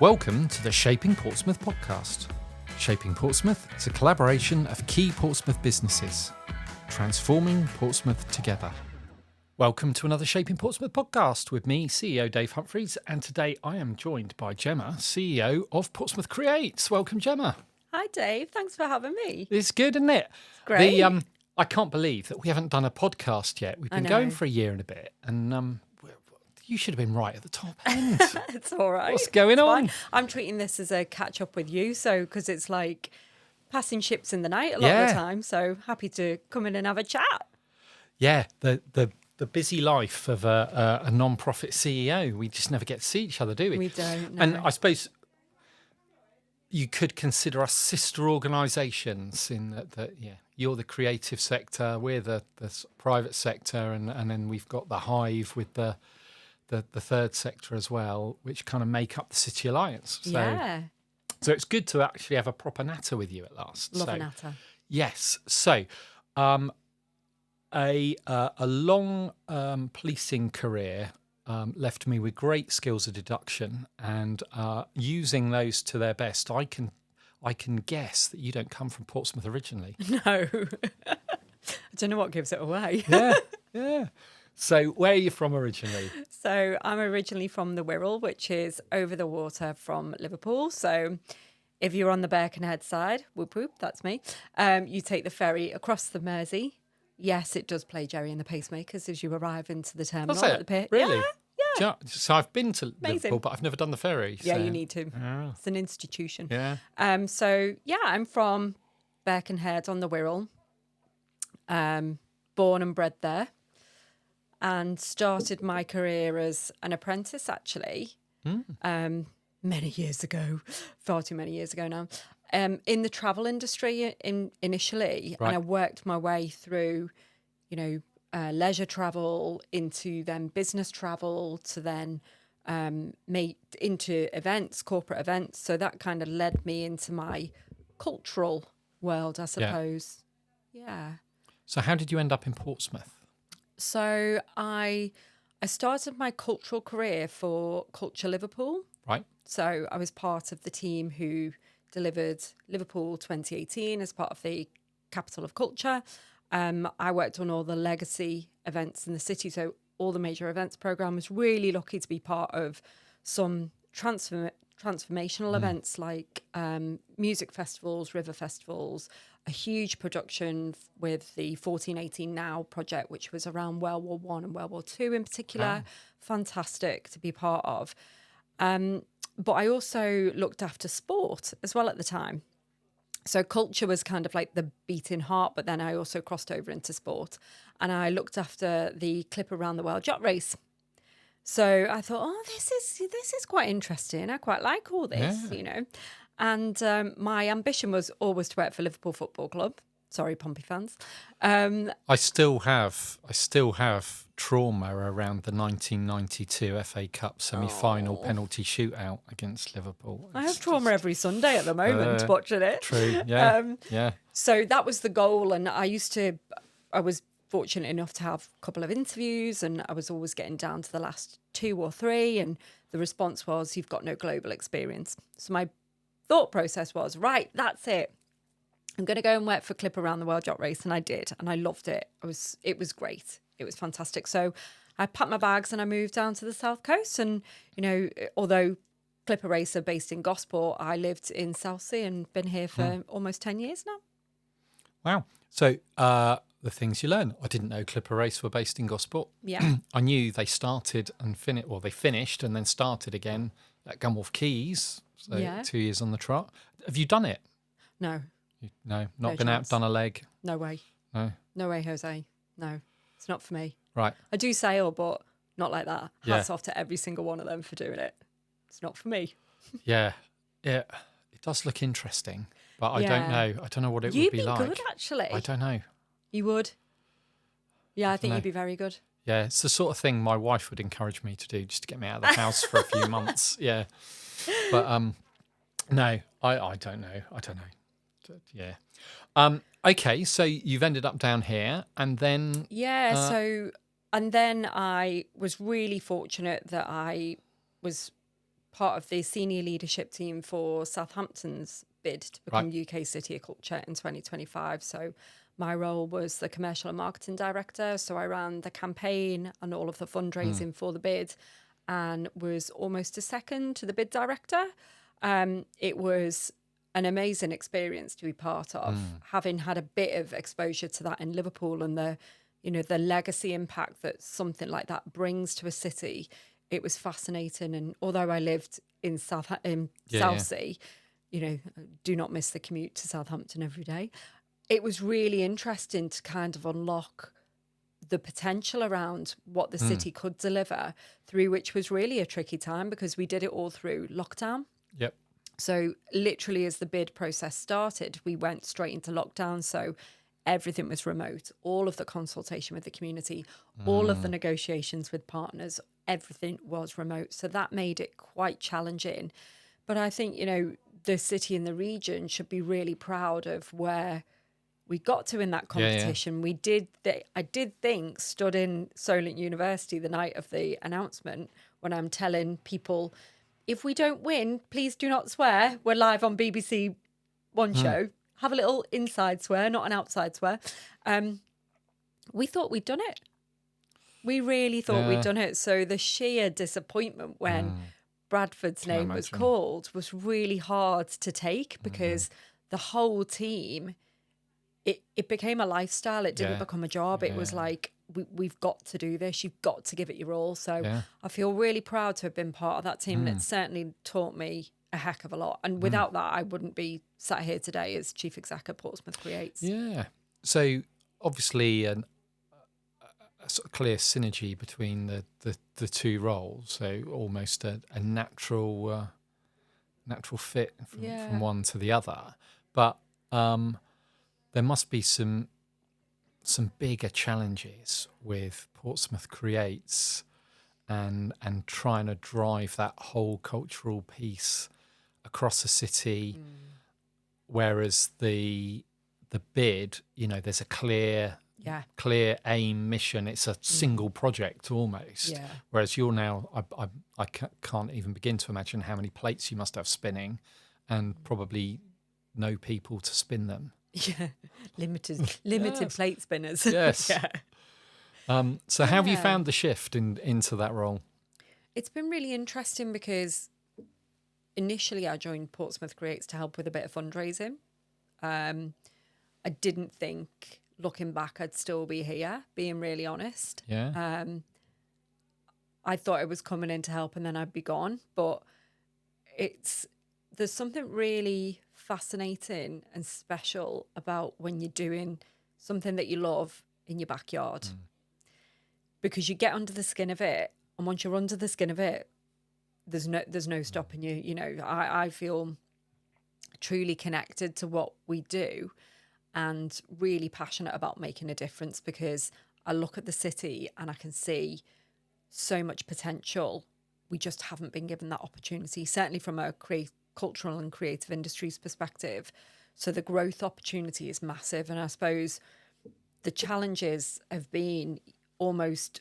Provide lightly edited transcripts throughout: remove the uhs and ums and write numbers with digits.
Welcome to the Shaping Portsmouth podcast. Shaping Portsmouth is a collaboration of key Portsmouth businesses, transforming Portsmouth together. Welcome to another Shaping Portsmouth podcast with me, CEO Dave Humphries, and today I am joined by Gemma, CEO of Portsmouth Creates. Welcome, Gemma. Hi, Dave. Thanks for having me. It's good, isn't it? It's great. I can't believe that we haven't done a podcast yet. We've been going for a year and a bit, and you should have been right at the top end. It's all right. What's going on? Fine. I'm treating this as a catch up with you, so because it's like passing ships in the night a lot of the time. So happy to come in and have a chat. Yeah, the busy life of a non-profit CEO. We just never get to see each other, do we? We don't. No. And I suppose you could consider us sister organisations in that you're the creative sector, we're the private sector, and then we've got the Hive with the third sector as well, which kind of make up the City Alliance. So it's good to actually have a proper natter with you at last. Love a natter. Yes. So a long policing career left me with great skills of deduction, and using those to their best, I can guess that you don't come from Portsmouth originally. No. I don't know what gives it away. Yeah. So where are you from originally? So I'm originally from the Wirral, which is over the water from Liverpool. So if you're on the Birkenhead side, whoop whoop, that's me, you take the ferry across the Mersey. Yes, it does play Jerry and the Pacemakers as you arrive into the terminal at the pit. Really? Yeah. So I've been to Liverpool, but I've never done the ferry. Yeah, so. you need to. Yeah. It's an institution. Yeah. I'm from Birkenhead on the Wirral. Born and bred there. And started my career as an apprentice, actually, many years ago, far too many years ago now, in the travel industry initially. Right. And I worked my way through, leisure travel into then business travel to then into events, corporate events. So that kind of led me into my cultural world, I suppose. Yeah. So how did you end up in Portsmouth? So I started my cultural career for Culture Liverpool. Right. So I was part of the team who delivered Liverpool 2018 as part of the Capital of Culture. I worked on all the legacy events in the city, so all the major events programme. Was really lucky to be part of some transformational events like music festivals, river festivals, a huge production with the 1418 Now project, which was around World War I and World War II in particular. Fantastic to be part of. But I also looked after sport as well at the time. So culture was kind of like the beating heart, but then I also crossed over into sport. And I looked after the Clip Around the World yacht race. So I thought, this is quite interesting. I quite like all this, And my ambition was always to work for Liverpool Football Club. Sorry, Pompey fans. I still have trauma around the 1992 FA Cup semi-final penalty shootout against Liverpool. I have trauma every Sunday at the moment watching it. True, yeah. So that was the goal, and I was fortunate enough to have a couple of interviews, and I was always getting down to the last 2 or 3, and the response was, "You've got no global experience." So my thought process was, right, that's it. I'm going to go and work for Clip Around the World Yacht Race, and I did, and I loved it. It was great. It was fantastic. So I packed my bags and I moved down to the South Coast, and although Clipper Race are based in Gosport, I lived in Southsea and been here for almost 10 years now. Wow. So the things you learn. I didn't know Clipper Race were based in Gosport. Yeah. I knew they started and they finished and then started again at Gunwharf Quays. So 2 years on the trot. Have you done it? No. No, not been out, done a leg? No way. No way, Jose. No, it's not for me. Right. I do sail, but not like that. Hats off to every single one of them for doing it. It's not for me. Yeah. It does look interesting, but I don't know. I don't know what it would be like. You'd be good, actually. I don't know. You would? Yeah, I think you'd be very good. Yeah, it's the sort of thing my wife would encourage me to do, just to get me out of the house for a few months. Yeah. But no, I don't know. Yeah. Okay, so you've ended up down here, and then and then I was really fortunate that I was part of the senior leadership team for Southampton's bid to become UK City of Culture in 2025. So my role was the commercial and marketing director. So I ran the campaign and all of the fundraising for the bid, and was almost a second to the bid director. It was an amazing experience to be part of, having had a bit of exposure to that in Liverpool, and the legacy impact that something like that brings to a city. It was fascinating. And although I lived in Southsea, do not miss the commute to Southampton every day. It was really interesting to kind of unlock the potential around what the city could deliver through, which was really a tricky time because we did it all through lockdown. Yep. So literally as the bid process started, we went straight into lockdown. So everything was remote, all of the consultation with the community, all of the negotiations with partners, everything was remote. So that made it quite challenging. But I think, the city and the region should be really proud of where we got to in that competition. We did. I did think, stood in Solent University the night of the announcement when I'm telling people, if we don't win, please do not swear. We're live on BBC One show. Have a little inside swear, not an outside swear. We thought we'd done it. We really thought we'd done it. So the sheer disappointment when Bradford's name was called was really hard to take, because the whole team, it became a lifestyle. It didn't become a job. It was like, we've got to do this. You've got to give it your all. So I feel really proud to have been part of that team. And it certainly taught me a heck of a lot. And without that, I wouldn't be sat here today as chief exec at Portsmouth Creates. Yeah. So obviously a sort of clear synergy between the two roles. So almost a natural fit from one to the other. But there must be some bigger challenges with Portsmouth Creates and trying to drive that whole cultural piece across the city, whereas the bid, there's a clear aim, mission. It's a single project almost. Whereas you're now, I can't even begin to imagine how many plates you must have spinning, and probably no people to spin them. Yeah, limited plate spinners. Yes. So how have you found the shift into that role? It's been really interesting because initially I joined Portsmouth Creates to help with a bit of fundraising. I didn't think, looking back, I'd still be here, being really honest. Yeah. I thought it was coming in to help and then I'd be gone. But there's something really fascinating and special about when you're doing something that you love in your backyard, because you get under the skin of it, and once you're under the skin of it, there's no stopping you. I feel truly connected to what we do and really passionate about making a difference, because I look at the city and I can see so much potential. We just haven't been given that opportunity, certainly from a cultural and creative industries perspective. So the growth opportunity is massive. And I suppose the challenges have been almost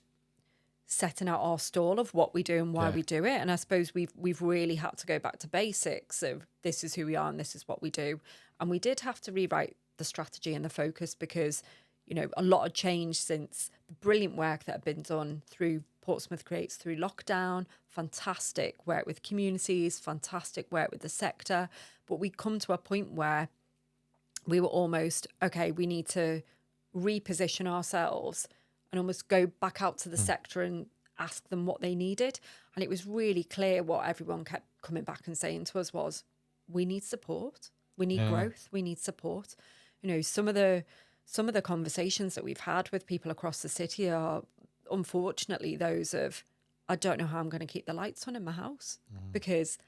setting out our stall of what we do and why we do it. And I suppose we've really had to go back to basics of, this is who we are and this is what we do. And we did have to rewrite the strategy and the focus, because a lot of change since the brilliant work that had been done through Portsmouth Creates through lockdown, fantastic work with communities, fantastic work with the sector. But we come to a point where we were almost, okay, we need to reposition ourselves and almost go back out to the sector and ask them what they needed. And it was really clear what everyone kept coming back and saying to us was, we need support, we need growth, we need support. Some of the conversations that we've had with people across the city are unfortunately those of, I don't know how I'm going to keep the lights on in my house, because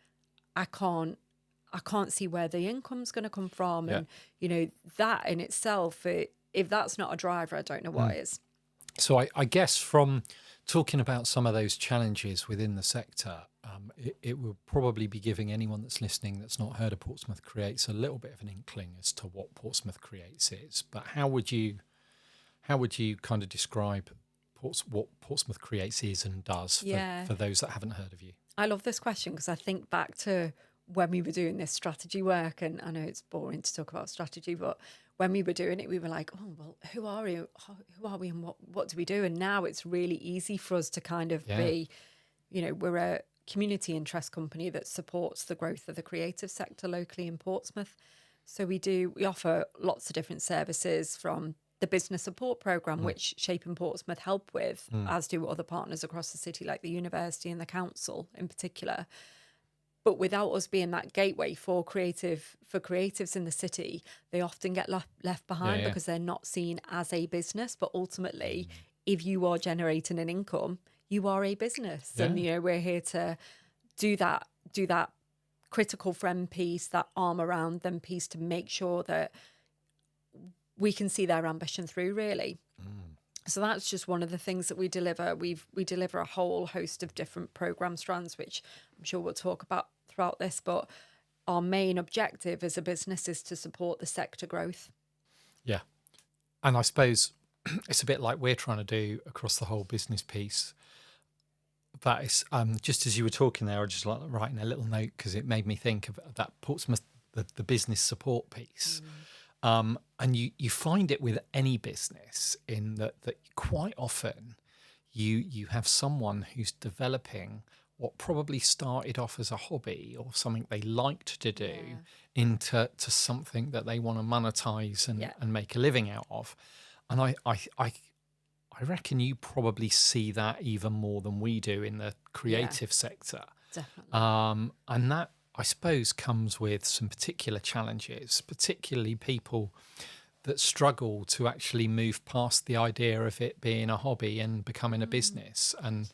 I can't see where the income's going to come from. And that in itself, if that's not a driver, I don't know what is. So I guess from talking about some of those challenges within the sector, it will probably be giving anyone that's listening that's not heard of Portsmouth Creates a little bit of an inkling as to what Portsmouth Creates is. But how would you kind of describe what Portsmouth Creates is and does for those that haven't heard of you? I love this question because I think back to when we were doing this strategy work, and I know it's boring to talk about strategy, but when we were doing it, we were like, oh, well, who are we? Who are we and what do we do? And now it's really easy for us to kind of Yeah. be, we're a community interest company that supports the growth of the creative sector locally in Portsmouth. So we offer lots of different services, from the business support program, which Shape in Portsmouth help with, as do other partners across the city, like the university and the council in particular. But without us being that gateway for creatives in the city, they often get left Yeah, behind yeah. because they're not seen as a business. But ultimately, if you are generating an income, you are a business, Yeah. and we're here to do that critical friend piece, that arm around them piece, to make sure that we can see their ambition through, really. So that's just one of the things that we deliver. We deliver a whole host of different program strands, which I'm sure we'll talk about throughout this. But our main objective as a business is to support the sector growth. Yeah. And I suppose it's a bit like we're trying to do across the whole business piece. But it's just as you were talking there, I just like writing a little note because it made me think of that Portsmouth, the business support piece. And you find it with any business in that quite often you have someone who's developing what probably started off as a hobby or something they liked to do into something that they want to monetize and make a living out of. And I reckon you probably see that even more than we do in the creative sector. Definitely. And that, I suppose, comes with some particular challenges, particularly people that struggle to actually move past the idea of it being a hobby and becoming a business. And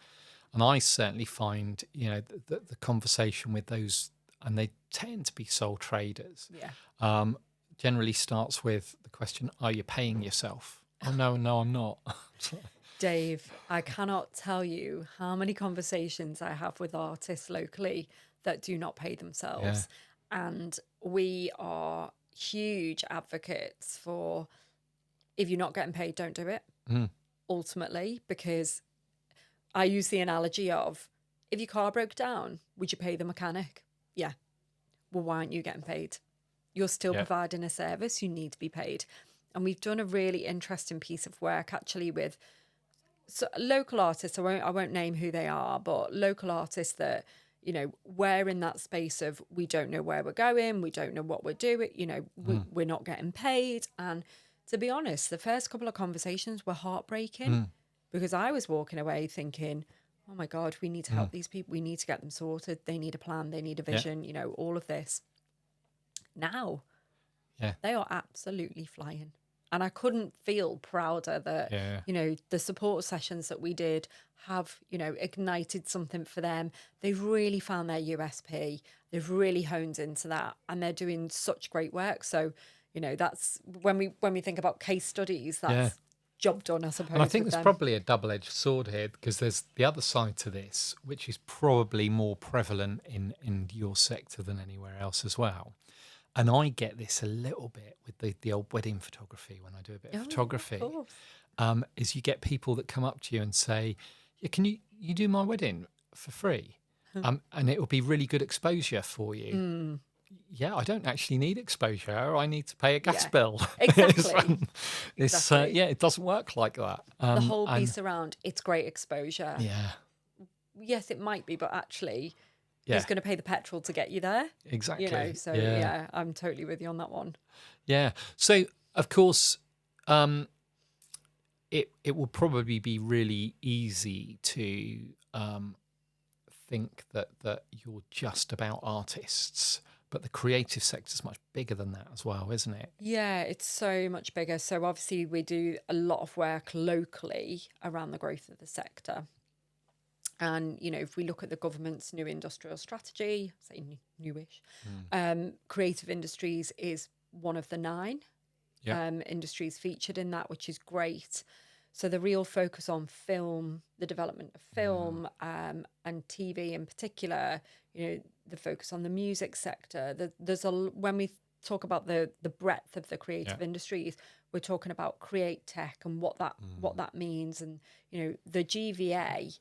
I certainly find, the conversation with those, and they tend to be sole traders, generally starts with the question, are you paying yourself? Oh, no, I'm not. Dave, I cannot tell you how many conversations I have with artists locally that do not pay themselves. And we are huge advocates for, if you're not getting paid, don't do it, ultimately, because I use the analogy of, if your car broke down, would you pay the mechanic? Yeah. Well, why aren't you getting paid? You're still providing a service, you need to be paid. And we've done a really interesting piece of work actually with local artists. I won't name who they are, but local artists that, we're in that space of, we don't know where we're going, we don't know what we're doing, we're not getting paid. And to be honest, the first couple of conversations were heartbreaking because I was walking away thinking, oh my God, we need to help these people. We need to get them sorted. They need a plan. They need a vision, all of this. Now, they are absolutely flying. And I couldn't feel prouder that, the support sessions that we did have, ignited something for them. They've really found their USP. They've really honed into that, and they're doing such great work. So, that's when we think about case studies, that's job done, I suppose. And I think with there's them. probably a double-edged sword here, because there's the other side to this, which is probably more prevalent in your sector than anywhere else as well. And I get this a little bit with the old wedding photography when I do a bit of photography. Of course. Is you get people that come up to you and say, yeah, can you do my wedding for free? And it will be really good exposure for you. Yeah, I don't actually need exposure. I need to pay a gas bill. Exactly. Exactly. It doesn't work like that. The whole piece around, it's great exposure. Yeah. Yes, it might be, but actually, who's going to pay the petrol to get you there? Exactly. So I'm totally with you on that one. Yeah. So, of course, it will probably be really easy to think that you're just about artists, but the creative sector is much bigger than that as well, isn't it? Yeah, it's so much bigger. So obviously we do a lot of work locally around the growth of the sector. And, if we look at the government's new industrial strategy, say newish, creative industries is one of the 9 industries featured in that, which is great. So the real focus on film, the development of film and TV in particular, the focus on the music sector. When we talk about the breadth of the creative industries, we're talking about create tech and what that means. And, the GVA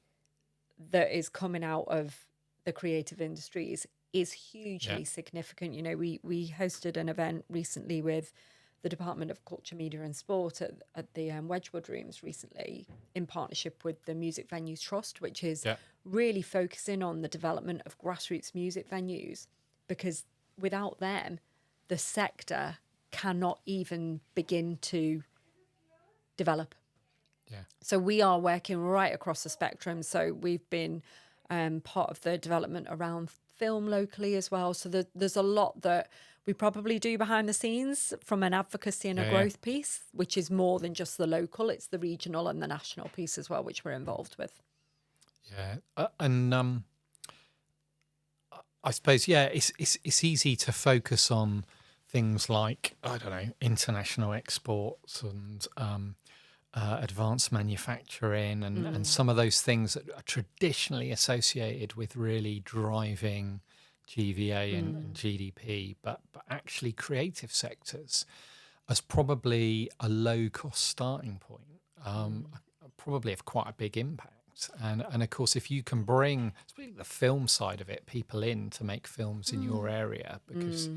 that is coming out of the creative industries is hugely significant. You know, we hosted an event recently with the Department of Culture, Media and Sport at the Wedgwood Rooms recently, in partnership with the Music Venues Trust, which is really focusing on the development of grassroots music venues, because without them, the sector cannot even begin to develop. Yeah. So we are working right across the spectrum. So we've been part of the development around film locally as well. So there's a lot that we probably do behind the scenes from an advocacy and a growth piece, which is more than just the local. It's the regional and the national piece as well, which we're involved with. Yeah. And I suppose, it's easy to focus on things like, I don't know, international exports and advanced manufacturing and some of those things that are traditionally associated with really driving GVA and GDP, but actually creative sectors as probably a low cost starting point, probably have quite a big impact. And of course, if you can bring, especially the film side of it, people in to make films in your area, because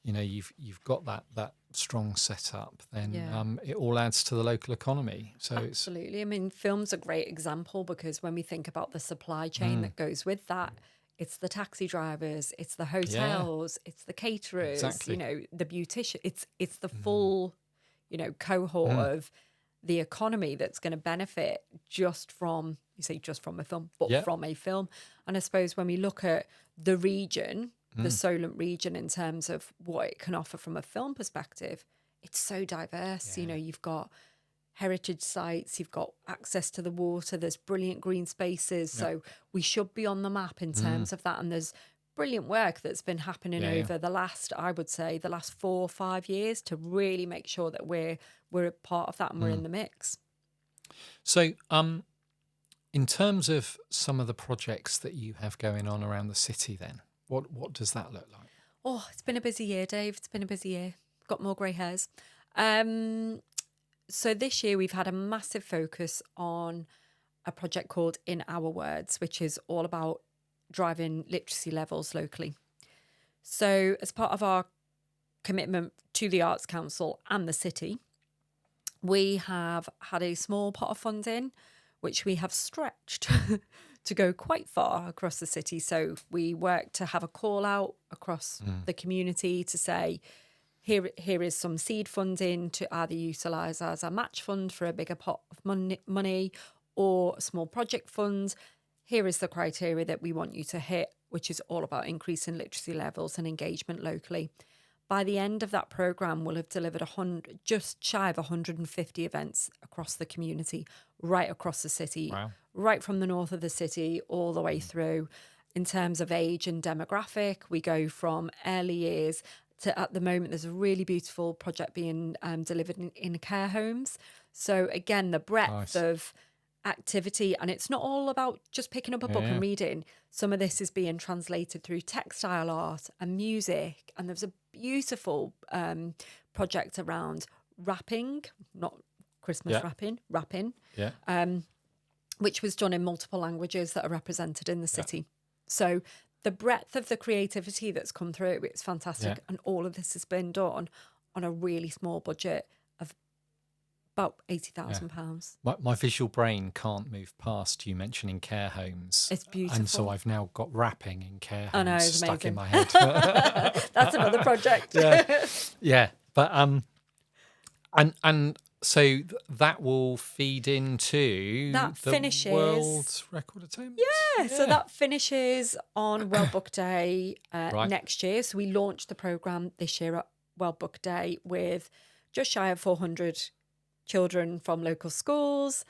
you know you've got that strong setup, then it all adds to the local economy. So absolutely. I mean, film's a great example, because when we think about the supply chain that goes with that, it's the taxi drivers, it's the hotels, it's the caterers, you know, the beautician. It's the full, you know, cohort of the economy that's going to benefit just from, you say just from a film, but from a film. And I suppose when we look at the region, the Solent region, in terms of what it can offer from a film perspective, it's so diverse. You know, you've got heritage sites, you've got access to the water, there's brilliant green spaces. So we should be on the map in terms of that. And there's brilliant work that's been happening over the last, I would say, the last 4 or 5 years to really make sure that we're a part of that and we're in the mix. So, in terms of some of the projects that you have going on around the city, then what does that look like? Oh, it's been a busy year, Dave. It's been a busy year. Got more grey hairs. So this year we've had a massive focus on a project called In Our Words, which is all about driving literacy levels locally. So as part of our commitment to the Arts Council and the city, we have had a small pot of funding, which we have stretched to go quite far across the city. So we work to have a call out across the community to say, here is some seed funding to either utilise as a match fund for a bigger pot of money or a small project fund. Here is the criteria that we want you to hit, which is all about increasing literacy levels and engagement locally. By the end of that programme, we'll have delivered just shy of 150 events across the community, right across the city, right from the north of the city all the way through. In terms of age and demographic, we go from early years to, at the moment, there's a really beautiful project being delivered in care homes. So again, the breadth of activity, and it's not all about just picking up a book and reading. Some of this is being translated through textile art and music, and there's a beautiful project around rapping, not Christmas rapping, which was done in multiple languages that are represented in the city. So the breadth of the creativity that's come through, it's fantastic. And all of this has been done on a really small budget of about £80,000. My visual brain can't move past you mentioning care homes. It's beautiful. And so I've now got rapping in care homes I know, it's stuck in amazing. my head. That's another project. But and so that will feed into That the finishes world record attempt. So that finishes on World Book Day next year. So we launched the programme this year at World Book Day with just shy of 400 children from local schools,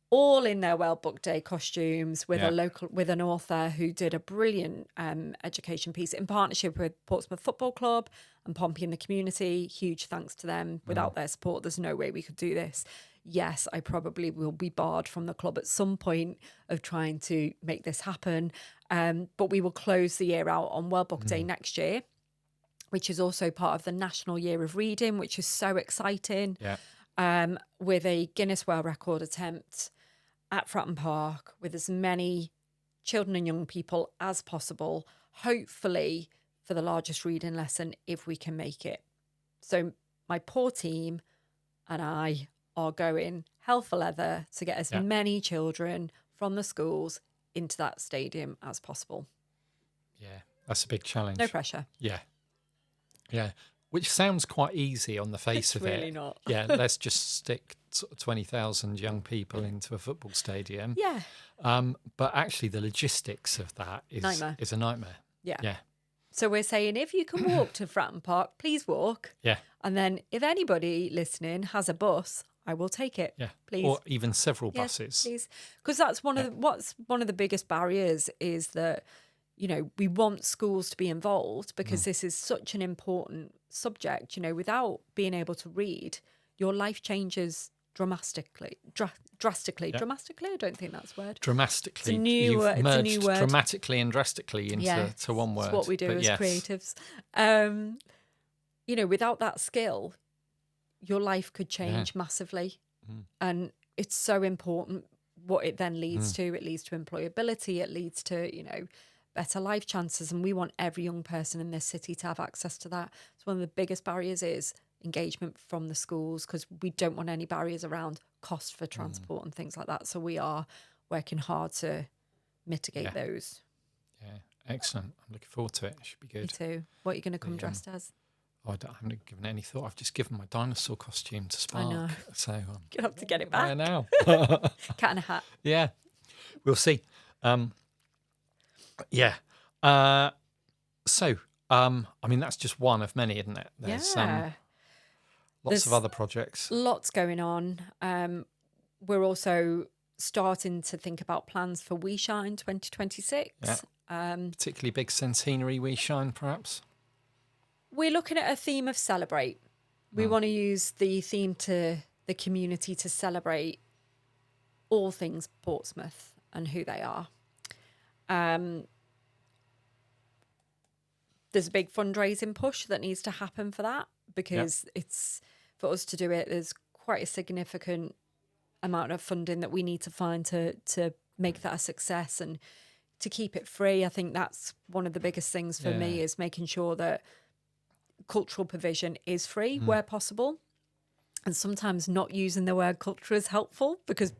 all in their World Book Day costumes, with an author who did a brilliant education piece in partnership with Portsmouth Football Club and Pompey and the community. Huge thanks to them. Without their support, there's no way we could do this. Yes, I probably will be barred from the club at some point of trying to make this happen. But we will close the year out on World Book Day next year, which is also part of the National Year of Reading, which is so exciting. With a Guinness World Record attempt at Fratton Park, with as many children and young people as possible, hopefully for the largest reading lesson if we can make it. So my poor team and I are going hell for leather to get as many children from the schools into that stadium as possible. Yeah, that's a big challenge. No pressure. Yeah. Which sounds quite easy on the face of it. It's really not. Yeah, let's just stick 20,000 young people into a football stadium. Yeah. But actually, the logistics of that is a nightmare. Yeah. So we're saying if you can walk to Fratton Park, please walk. Yeah. And then if anybody listening has a bus, I will take it. Yeah. Please. Or even several buses. Please. Because that's one of the biggest barriers is that, we want schools to be involved because this is such an important subject. Without being able to read, your life changes drastically. Drastically. I don't think that's a word. Dramatically. It's a new merged word. dramatically and drastically into to one word. It's what we do as creatives. Without that skill, your life could change massively. And it's so important what it then leads to. It leads to employability. It leads to, better life chances. And we want every young person in this city to have access to that. So one of the biggest barriers is engagement from the schools because we don't want any barriers around cost for transport and things like that. So we are working hard to mitigate those. Yeah, excellent. I'm looking forward to it. It should be good. Me too. What are you going to come dressed as? I haven't given any thought. I've just given my dinosaur costume to Spark. I know. So You have to get it back. I know. Cat in a hat. Yeah, we'll see. That's just one of many, isn't it? There's lots of other projects. Lots going on. We're also starting to think about plans for We Shine 2026. Yeah. Particularly big centenary We Shine, perhaps. We're looking at a theme of celebrate. We want to use the theme to the community to celebrate all things Portsmouth and who they are. There's a big fundraising push that needs to happen for that because it's for us to do it. There's quite a significant amount of funding that we need to find to make that a success and to keep it free. I think that's one of the biggest things for me is making sure that cultural provision is free where possible. And sometimes not using the word culture is helpful because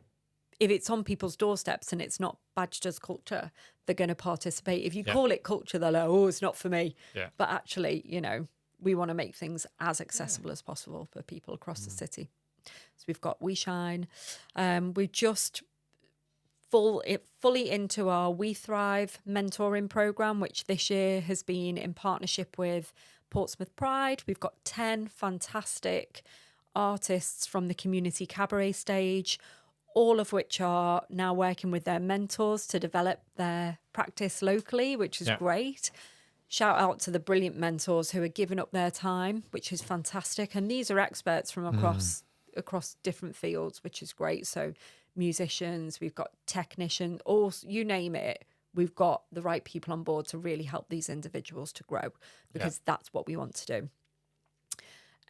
if it's on people's doorsteps and it's not badged as culture, they're going to participate. If you call it culture, they're like, oh, it's not for me. Yeah. But actually, we want to make things as accessible as possible for people across the city. So we've got We Shine. We're just fully into our We Thrive mentoring program, which this year has been in partnership with Portsmouth Pride. We've got 10 fantastic artists from the community cabaret stage, all of which are now working with their mentors to develop their practice locally, which is great. Shout out to the brilliant mentors who are giving up their time, which is fantastic. And these are experts from across different fields, which is great. So musicians, we've got technicians, all you name it. We've got the right people on board to really help these individuals to grow because that's what we want to do.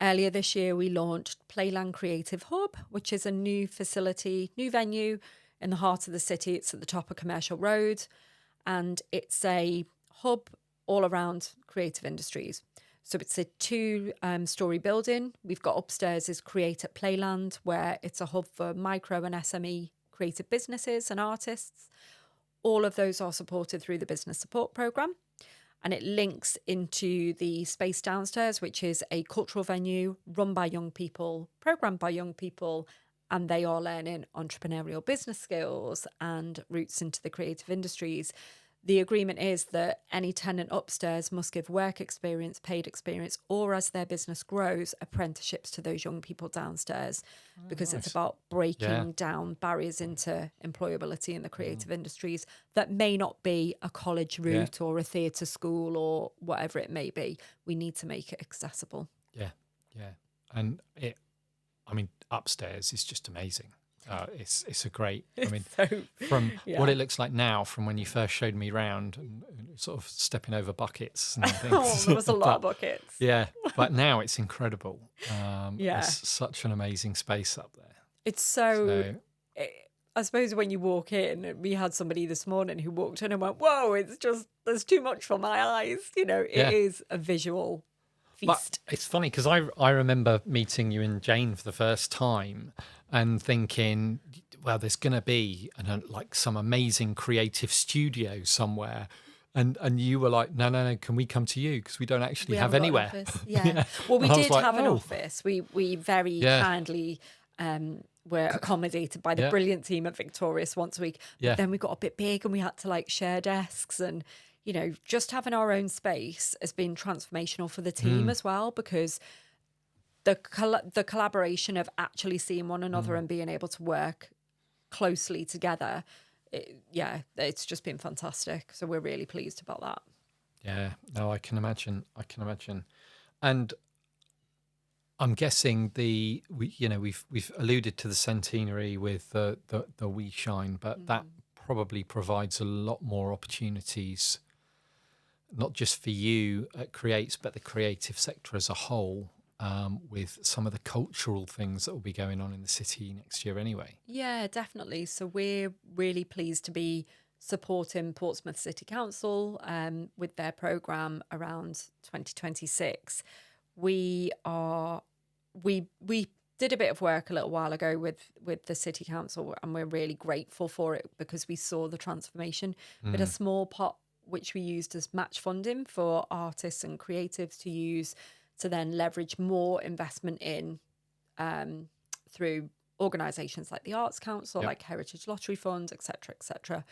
Earlier this year, we launched Playland Creative Hub, which is a new facility, new venue in the heart of the city. It's at the top of Commercial Road, and it's a hub all around creative industries. So it's a 2-story building. We've got upstairs is Create at Playland, where it's a hub for micro and SME creative businesses and artists. All of those are supported through the Business Support Programme. And it links into the space downstairs, which is a cultural venue run by young people, programmed by young people, and they are learning entrepreneurial business skills and routes into the creative industries. The agreement is that any tenant upstairs must give work experience, paid experience, or as their business grows, apprenticeships to those young people downstairs, because it's about breaking down barriers into employability in the creative industries that may not be a college route or a theatre school or whatever it may be. We need to make it accessible. Yeah. And upstairs is just amazing. It's a great, from what it looks like now from when you first showed me round and sort of stepping over buckets and things. There was a lot of buckets. Yeah, but now it's incredible. It's such an amazing space up there. It's so I suppose when you walk in, we had somebody this morning who walked in and went, "Whoa, it's just there's too much for my eyes." You know, it Yeah. is a visual But feast. it's funny because I remember meeting you and Jane for the first time and thinking, well, there's going to be like some amazing creative studio somewhere. And you were like, no, can we come to you? Because we don't actually We have haven't got an anywhere. office. Yeah. Yeah. Well, we And I was did like, have an oh, office. We very yeah, kindly were accommodated by the yeah, brilliant team at Victorious once a week. But yeah. then we got a bit big and we had to like share desks, and you know, just having our own space has been transformational for the team as well, because the collaboration of actually seeing one another and being able to work closely together, it's just been fantastic. So we're really pleased about that. Yeah, no, I can imagine. I can imagine. And I'm guessing we've alluded to the centenary with the We Shine, but that probably provides a lot more opportunities, not just for you at Creates, but the creative sector as a whole, with some of the cultural things that will be going on in the city next year anyway. Yeah, definitely. So we're really pleased to be supporting Portsmouth City Council with their programme around 2026. We did a bit of work a little while ago with the City Council, and we're really grateful for it because we saw the transformation. But a small pot which we used as match funding for artists and creatives to use to then leverage more investment in through organisations like the Arts Council, Yep. like Heritage Lottery Fund, etc., etc.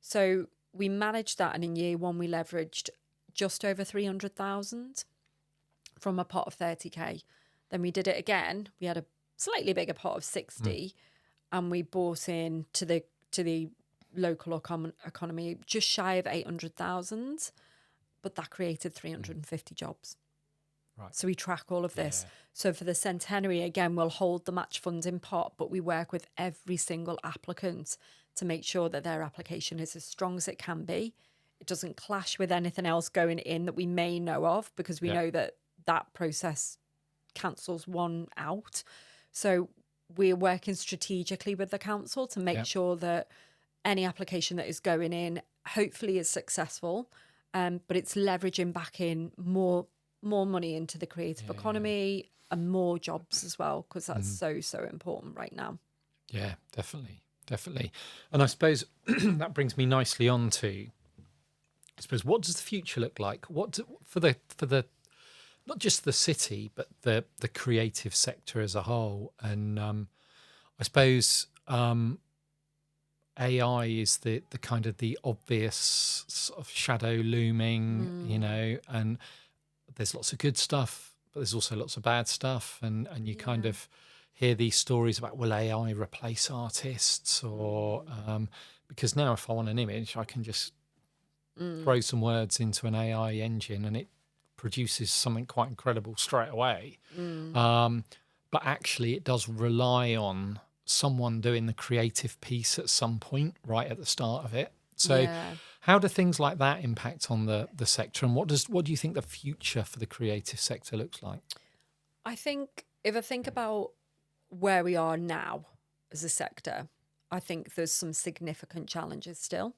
So we managed that, and in year one we leveraged just over 300,000 from a pot of 30k. Then we did it again. We had a slightly bigger pot of 60, and we bought in to the local economy just shy of 800,000, but that created 350 jobs. Right. So we track all of this. Yeah. So for the centenary, again, we'll hold the match funding pot, but we work with every single applicant to make sure that their application is as strong as it can be. It doesn't clash with anything else going in that we may know of, because we Yeah. know that that process cancels one out. So we're working strategically with the council to make Yeah. sure that any application that is going in hopefully is successful, but it's leveraging back in more money into the creative economy and more jobs as well, because that's so important right now. Yeah, definitely. And I suppose that brings me nicely on to, I suppose, what does the future look like? For the not just the city, but the creative sector as a whole? And I suppose AI is the kind of the obvious sort of shadow looming, and there's lots of good stuff, but there's also lots of bad stuff, and you kind of hear these stories about, will AI replace artists, or because now if I want an image, I can just throw some words into an AI engine and it produces something quite incredible straight away. But actually it does rely on someone doing the creative piece at some point right at the start of it. So how do things like that impact on the sector, and what do you think the future for the creative sector looks like? I think if I think about where we are now as a sector, I think there's some significant challenges still.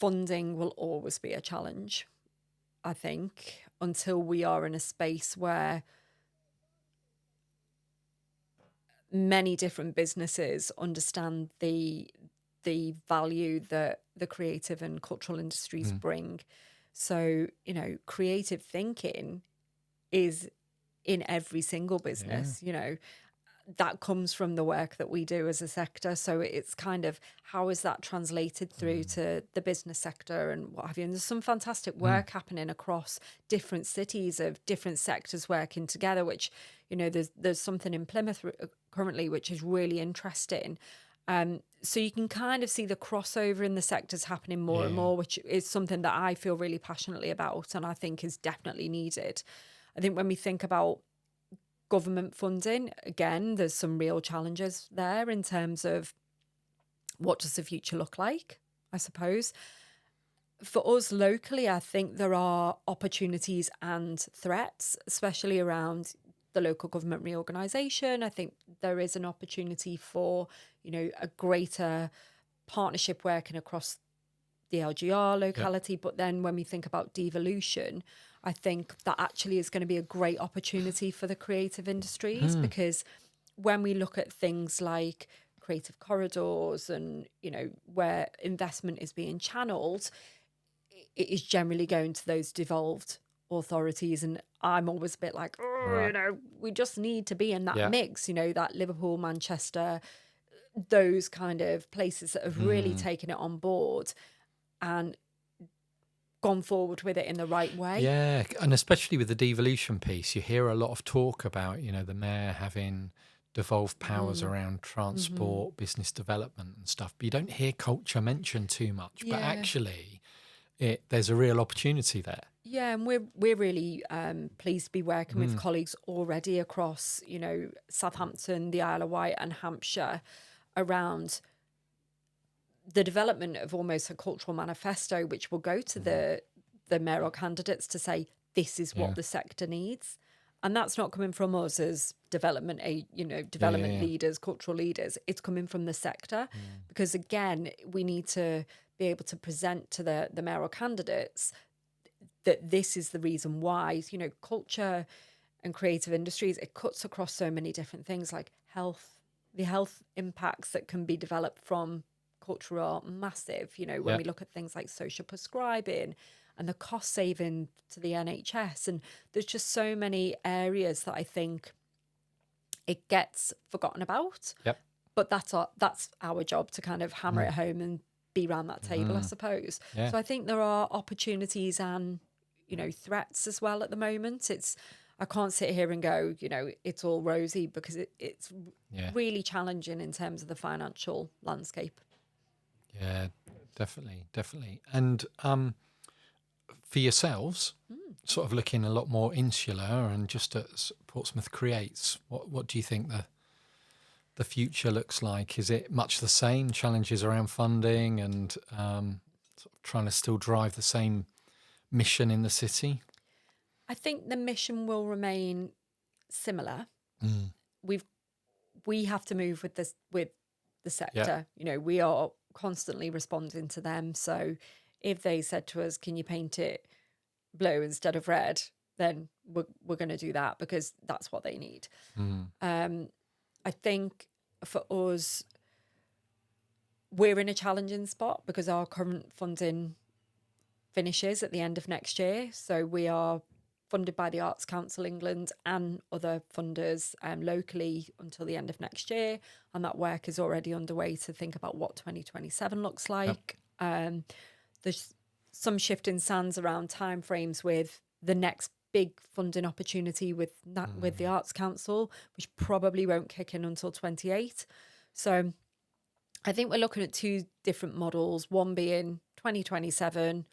Funding will always be a challenge, I think, until we are in a space where many different businesses understand the value that the creative and cultural industries bring. So, creative thinking is in every single business, that comes from the work that we do as a sector. So it's kind of, how is that translated through to the business sector and what have you? And there's some fantastic work happening across different cities of different sectors working together, which, there's something in Plymouth currently, which is really interesting. So you can kind of see the crossover in the sectors happening more and more, which is something that I feel really passionately about and I think is definitely needed. I think when we think about government funding, again, there's some real challenges there in terms of what does the future look like, I suppose. For us locally, I think there are opportunities and threats, especially around the local government reorganisation. I think there is an opportunity for, a greater partnership working across the LGR locality. But then when we think about devolution, I think that actually is going to be a great opportunity for the creative industries, because when we look at things like creative corridors and, where investment is being channeled, it is generally going to those devolved authorities. And I'm always a bit like, we just need to be in that mix, that Liverpool, Manchester, those kind of places that have really taken it on board and gone forward with it in the right way. Yeah, and especially with the devolution piece, you hear a lot of talk about, the mayor having devolved powers around transport, business development and stuff, but you don't hear culture mentioned too much. But actually, there's a real opportunity there. Yeah, and we're really pleased to be working with colleagues already across, Southampton, the Isle of Wight and Hampshire, around the development of almost a cultural manifesto, which will go to the mayoral candidates to say, this is what the sector needs. And that's not coming from us as development leaders, cultural leaders. It's coming from the sector, because again, we need to be able to present to the mayoral candidates that this is the reason why, culture and creative industries, it cuts across so many different things, like health. The health impacts that can be developed from culture are massive. When we look at things like social prescribing and the cost saving to the NHS, and there's just so many areas that I think it gets forgotten about. But that's our job to kind of hammer it home and be around that table, I suppose. So I think there are opportunities and threats as well at the moment. I can't sit here and go, it's all rosy, because it's really challenging in terms of the financial landscape. Yeah, definitely. And for yourselves, sort of looking a lot more insular and just at Portsmouth Creates, what do you think the future looks like? Is it much the same, challenges around funding and sort of trying to still drive the same mission in the city? I think the mission will remain similar. We have to move with the sector. We are constantly responding to them. So if they said to us, can you paint it blue instead of red, then we're going to do that, because that's what they need. I think for us, we're in a challenging spot because our current funding finishes at the end of next year. So we are funded by the Arts Council England and other funders locally until the end of next year. And that work is already underway to think about what 2027 looks like. There's some shifting sands around timeframes with the next big funding opportunity with the Arts Council, which probably won't kick in until 28. So I think we're looking at two different models, one being 2027.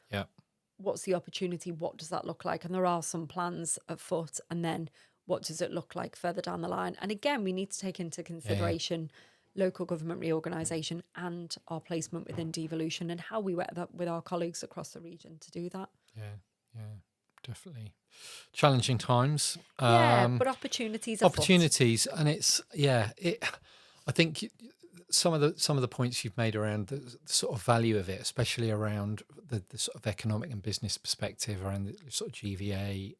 What's the opportunity? What does that look like? And there are some plans afoot. And then what does it look like further down the line? And again, we need to take into consideration local government reorganisation and our placement within devolution and how we work with our colleagues across the region to do that. Yeah, definitely. Challenging times. But opportunities afoot. And it's, I think some of the points you've made around the sort of value of it, especially around the sort of economic and business perspective, around the sort of GVA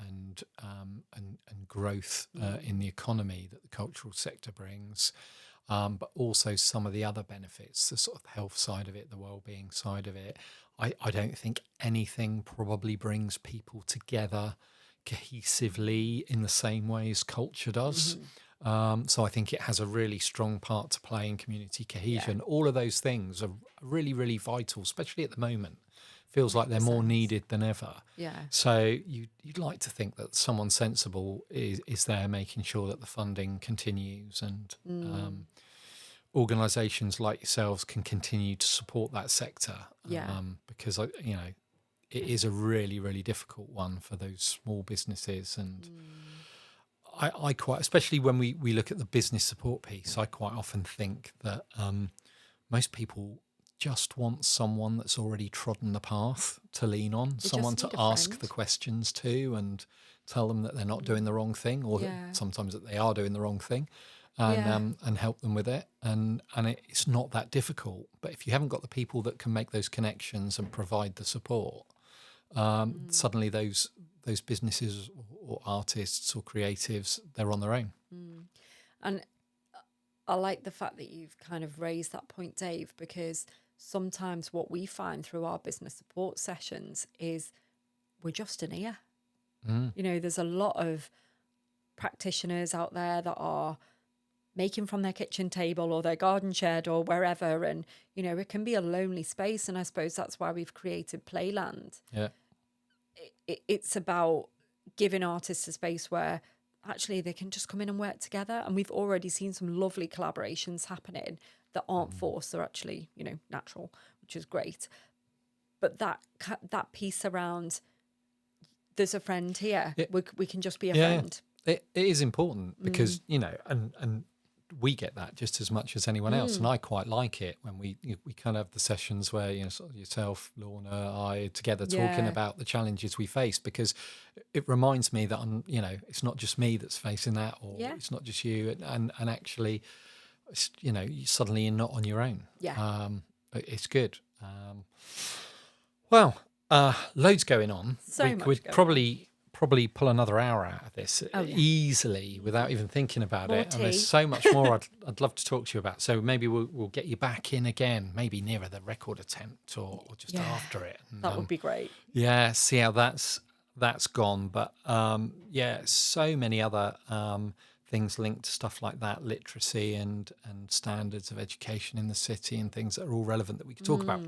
and growth in the economy that the cultural sector brings, but also some of the other benefits, the sort of health side of it, the well-being side of it. I don't think anything probably brings people together cohesively in the same way as culture does. So I think it has a really strong part to play in community cohesion. All of those things are really, really vital, especially at the moment. Feels like they're more needed than ever. So you'd like to think that someone sensible is there making sure that the funding continues, and organisations like yourselves can continue to support that sector. Because it is a really, really difficult one for those small businesses. And I quite, especially when we look at the business support piece, I quite often think that most people just want someone that's already trodden the path to lean on, They someone just to need a ask friend. the questions to and tell them that they're not doing the wrong thing, or that Yeah. sometimes that they are doing the wrong thing, Yeah. and help them with it. And it's not that difficult. But if you haven't got the people that can make those connections and provide the support, suddenly those businesses or artists or creatives, they're on their own. And I like the fact that you've kind of raised that point, Dave, because sometimes what we find through our business support sessions is we're just an ear. You know, there's a lot of practitioners out there that are making from their kitchen table or their garden shed or wherever. And, you know, it can be a lonely space. And I suppose that's why we've created Playland. Yeah. It's about giving artists a space where actually they can just come in and work together. And we've already seen some lovely collaborations happening that aren't forced. They're actually, you know, natural, which is great. But that piece around there's a friend here. We can just be a friend. It is important because, you know, and we get that just as much as anyone else. And I quite like it when we kind of have the sessions where, you know, sort of yourself, Lorna, I together talking Yeah. about the challenges we face, because it reminds me that I'm, you know, it's not just me that's facing that, or Yeah. it's not just you. And actually, it's, you know, suddenly you're not on your own. Yeah. It's good. Well, loads going on. So we much could going probably pull another hour out of this Oh, yeah. easily without even thinking about More it. And there's tea. so much more I'd love to talk to you about. So maybe we'll get you back in again, maybe nearer the record attempt or just Yeah. after it. And, That would be great. yeah, see how that's gone. But yeah, so many other things linked to stuff like that, literacy and standards of education in the city, and things that are all relevant that we could talk about.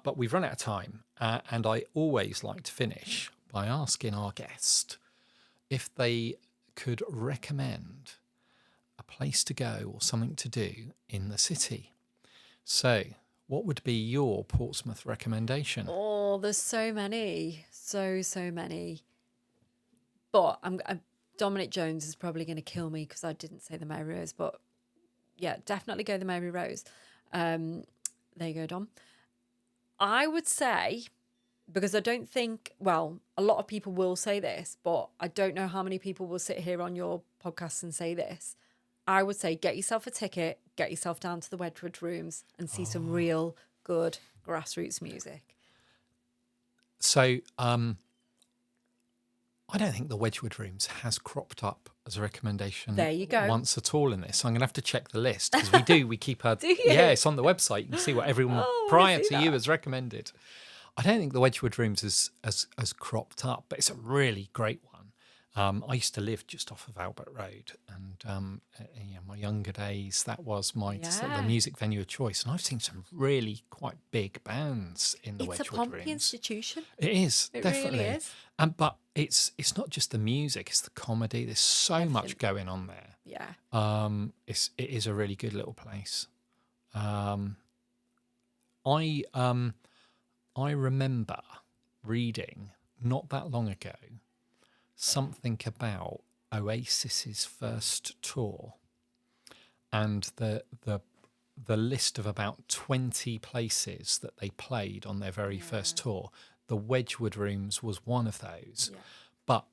But we've run out of time, and I always like to finish by asking our guest if they could recommend a place to go or something to do in the city. So, what would be your Portsmouth recommendation? Oh, there's so many. So many. But Dominic Jones is probably going to kill me because I didn't say the Mary Rose. But yeah, definitely go the Mary Rose. There you go, Dom. I would say, because I don't think, well, a lot of people will say this, but I don't know how many people will sit here on your podcast and say this. I would say get yourself a ticket, get yourself down to the Wedgwood Rooms and see some real good grassroots music. So, I don't think the Wedgwood Rooms has cropped up as a recommendation There you go. once at all in this. So I'm going to have to check the list, because we keep a... Do you? Yeah, it's on the website. You can see what everyone Oh, I wanna prior see to you that. has recommended. I don't think the Wedgwood Rooms has cropped up, but it's a really great one. I used to live just off of Albert Road, and you know, my younger days, that was my sort of the Yeah. music venue of choice. And I've seen some really quite big bands in the It's a Wedgwood Pompey Rooms. institution. It is, It definitely. really is. But it's not just the music; it's the comedy. There's so much going on there. Yeah. It is a really good little place. I remember reading not that long ago something about Oasis's first tour, and the list of about 20 places that they played on their very first tour. The Wedgwood Rooms was one of those. Yeah. But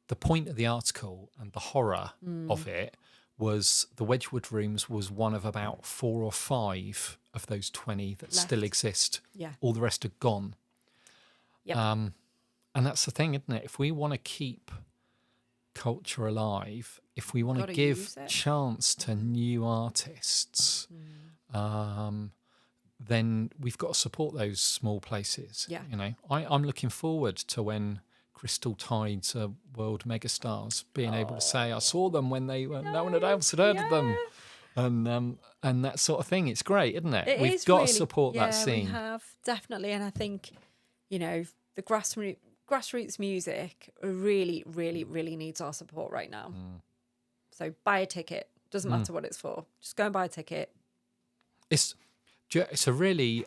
the point of the article and the horror of it was the Wedgwood Rooms was one of about 4 or 5 of those 20 that still Left. exist. Yeah. All the rest are gone. Yep. And that's the thing, isn't it? If we want to keep culture alive, if we want to Gotta give use it. chance to new artists, then we've got to support those small places. Yeah. You know, I'm looking forward to when Crystal Tides are world megastars, being able to say I saw them when they were no one else had heard of them, and that sort of thing. It's great, isn't it? We've is got really, to support that Yeah, scene. we have, definitely. And I think, you know, the grassroots music really, really, really needs our support right now. So buy a ticket. Doesn't matter what it's for. Just go and buy a ticket. It's a really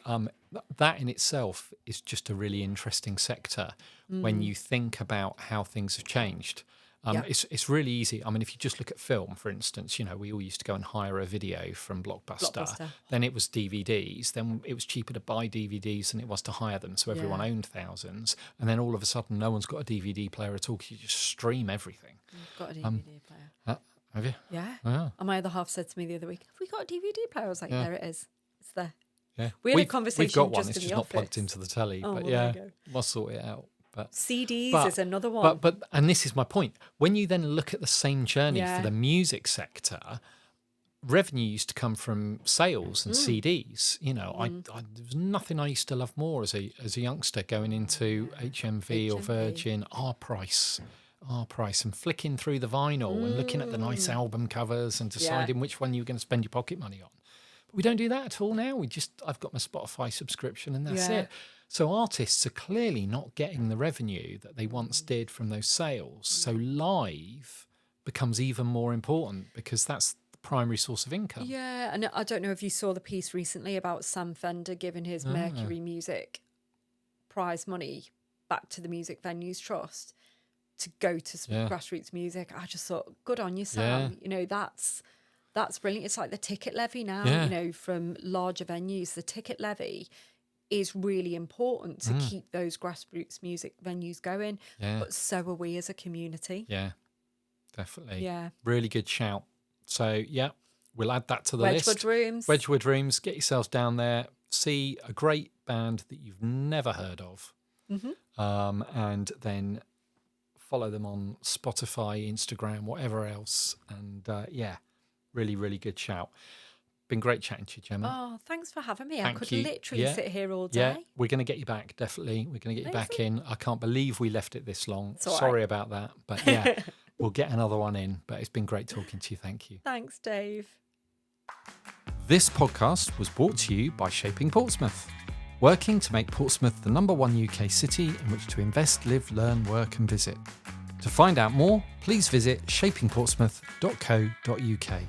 that in itself is just a really interesting sector when you think about how things have changed. It's really easy. I mean, if you just look at film, for instance, we all used to go and hire a video from Blockbuster. Then it was DVDs. Then it was cheaper to buy DVDs than it was to hire them. So everyone owned thousands. And then all of a sudden, no one's got a DVD player at all. You just stream everything. I've got a DVD player. Have you? Yeah. Oh. And my other half said to me the other week, "Have we got a DVD player?" I was like, "There it is. It's there." Yeah. We had a conversation. We've got one. Just It's in just the not office. plugged into the telly. Oh, but well, yeah, there you go. we'll sort it out. But CDs is another one. And this is my point. When you then look at the same journey for the music sector, revenue used to come from sales and CDs. There was nothing I used to love more as a youngster going into HMV or Virgin, our price, and flicking through the vinyl and looking at the nice album covers and deciding which one you were going to spend your pocket money on. But we don't do that at all now. I've got my Spotify subscription and that's it. So artists are clearly not getting the revenue that they once did from those sales. So live becomes even more important because that's the primary source of income. Yeah, and I don't know if you saw the piece recently about Sam Fender giving his Mercury Music prize money back to the Music Venues Trust to go to grassroots music. I just thought, good on you, Sam. That's brilliant. It's like the ticket levy now, from larger venues. The ticket levy is really important to keep those grassroots music venues going. Yeah. But so are we as a community. Yeah, definitely. Yeah. Really good shout. So, we'll add that to the list. Wedgwood Rooms. Get yourselves down there. See a great band that you've never heard of. And then follow them on Spotify, Instagram, whatever else. And, really, really good shout. Been great chatting to you, Gemma. Oh, thanks for having me. I could literally sit here all day. Yeah, we're going to get you back, definitely. We're going to get you back in. I can't believe we left it this long. Sorry about that. But we'll get another one in. But it's been great talking to you. Thank you. Thanks, Dave. This podcast was brought to you by Shaping Portsmouth, working to make Portsmouth the #1 UK city in which to invest, live, learn, work and visit. To find out more, please visit shapingportsmouth.co.uk.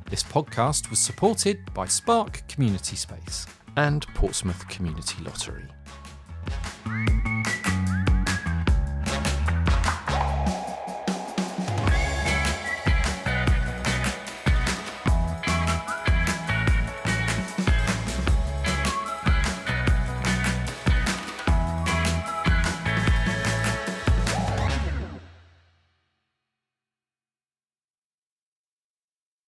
This podcast was supported by Spark Community Space and Portsmouth Community Lottery.